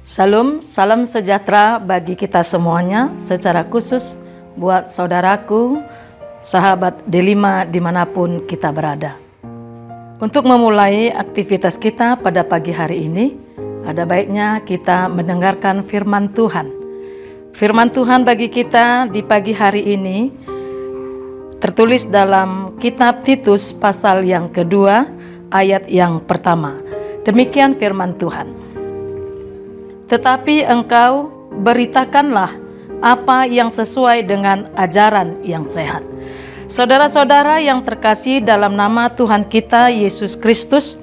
Salam sejahtera bagi kita semuanya, secara khusus buat saudaraku, sahabat Delima dimanapun kita berada. Untuk memulai aktivitas kita pada pagi hari ini, ada baiknya kita mendengarkan firman Tuhan. Firman Tuhan bagi kita di pagi hari ini tertulis dalam kitab Titus pasal yang kedua, ayat yang pertama. Demikian firman Tuhan. Tetapi engkau beritakanlah apa yang sesuai dengan ajaran yang sehat. Saudara-saudara yang terkasih dalam nama Tuhan kita Yesus Kristus,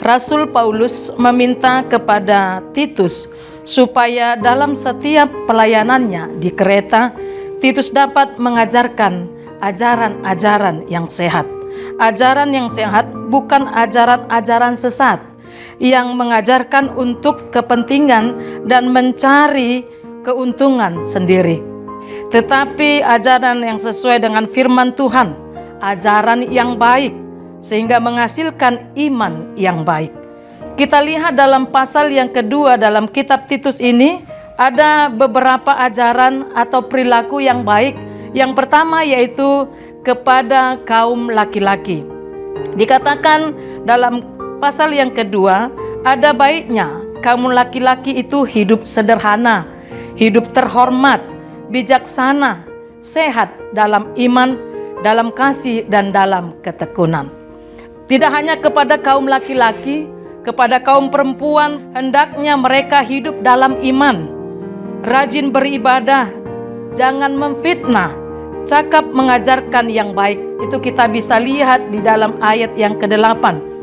Rasul Paulus meminta kepada Titus supaya dalam setiap pelayanannya di Kreta, Titus dapat mengajarkan ajaran-ajaran yang sehat. Ajaran yang sehat bukan ajaran-ajaran sesat yang mengajarkan untuk kepentingan dan mencari keuntungan sendiri, tetapi ajaran yang sesuai dengan firman Tuhan, ajaran yang baik sehingga menghasilkan iman yang baik. Kita lihat dalam pasal yang kedua dalam kitab Titus ini ada beberapa ajaran atau perilaku yang baik. Yang pertama yaitu kepada kaum laki-laki. Dikatakan dalam pasal yang kedua, ada baiknya kaum laki-laki itu hidup sederhana, hidup terhormat, bijaksana, sehat dalam iman, dalam kasih, dan dalam ketekunan. Tidak hanya kepada kaum laki-laki, kepada kaum perempuan, hendaknya mereka hidup dalam iman, rajin beribadah, jangan memfitnah, cakap mengajarkan yang baik. Itu kita bisa lihat di dalam ayat yang ke-8.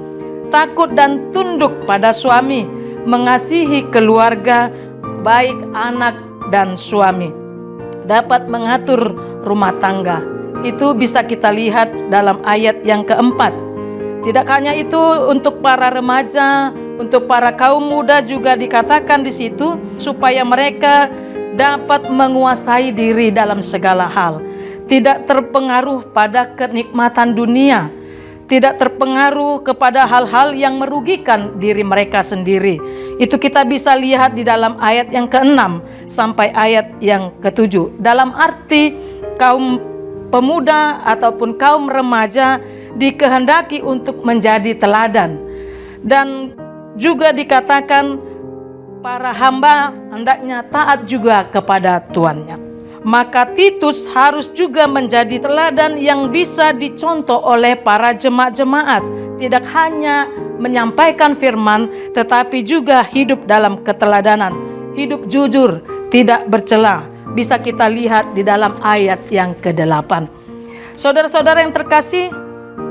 Takut dan tunduk pada suami, mengasihi keluarga, baik anak dan suami, dapat mengatur rumah tangga. Itu bisa kita lihat dalam ayat yang keempat. Tidak hanya itu, untuk para remaja, untuk para kaum muda juga dikatakan di situ supaya mereka dapat menguasai diri dalam segala hal, tidak terpengaruh pada kenikmatan dunia, tidak terpengaruh kepada hal-hal yang merugikan diri mereka sendiri. Itu kita bisa lihat di dalam ayat yang ke-6 sampai ayat yang ke-7. Dalam arti kaum pemuda ataupun kaum remaja dikehendaki untuk menjadi teladan. Dan juga dikatakan para hamba hendaknya taat juga kepada tuannya. Maka Titus harus juga menjadi teladan yang bisa dicontoh oleh para jemaat-jemaat. Tidak hanya menyampaikan firman, tetapi juga hidup dalam keteladanan, hidup jujur, tidak bercela. Bisa kita lihat di dalam ayat yang ke-8. Saudara-saudara yang terkasih,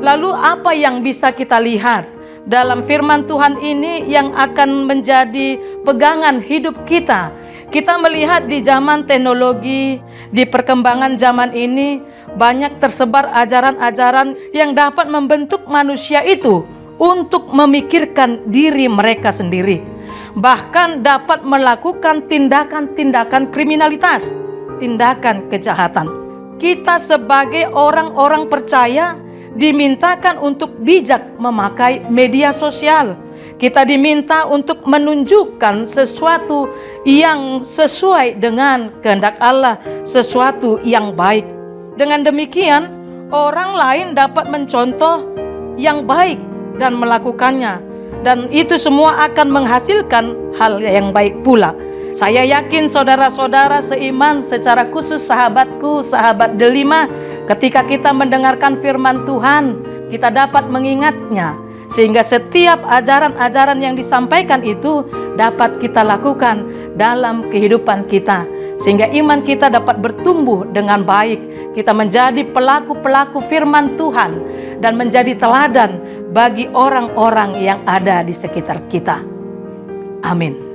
lalu apa yang bisa kita lihat dalam firman Tuhan ini yang akan menjadi pegangan hidup kita? Kita melihat di zaman teknologi, di perkembangan zaman ini, banyak tersebar ajaran-ajaran yang dapat membentuk manusia itu untuk memikirkan diri mereka sendiri. Bahkan dapat melakukan tindakan-tindakan kriminalitas, tindakan kejahatan. Kita sebagai orang-orang percaya dimintakan untuk bijak memakai media sosial. Kita diminta untuk menunjukkan sesuatu yang sesuai dengan kehendak Allah, sesuatu yang baik. Dengan demikian, orang lain dapat mencontoh yang baik dan melakukannya. Dan itu semua akan menghasilkan hal yang baik pula. Saya yakin saudara-saudara seiman, secara khusus sahabatku, sahabat Delima, ketika kita mendengarkan firman Tuhan, kita dapat mengingatnya. Sehingga setiap ajaran-ajaran yang disampaikan itu dapat kita lakukan dalam kehidupan kita. Sehingga iman kita dapat bertumbuh dengan baik. Kita menjadi pelaku-pelaku firman Tuhan dan menjadi teladan bagi orang-orang yang ada di sekitar kita. Amin.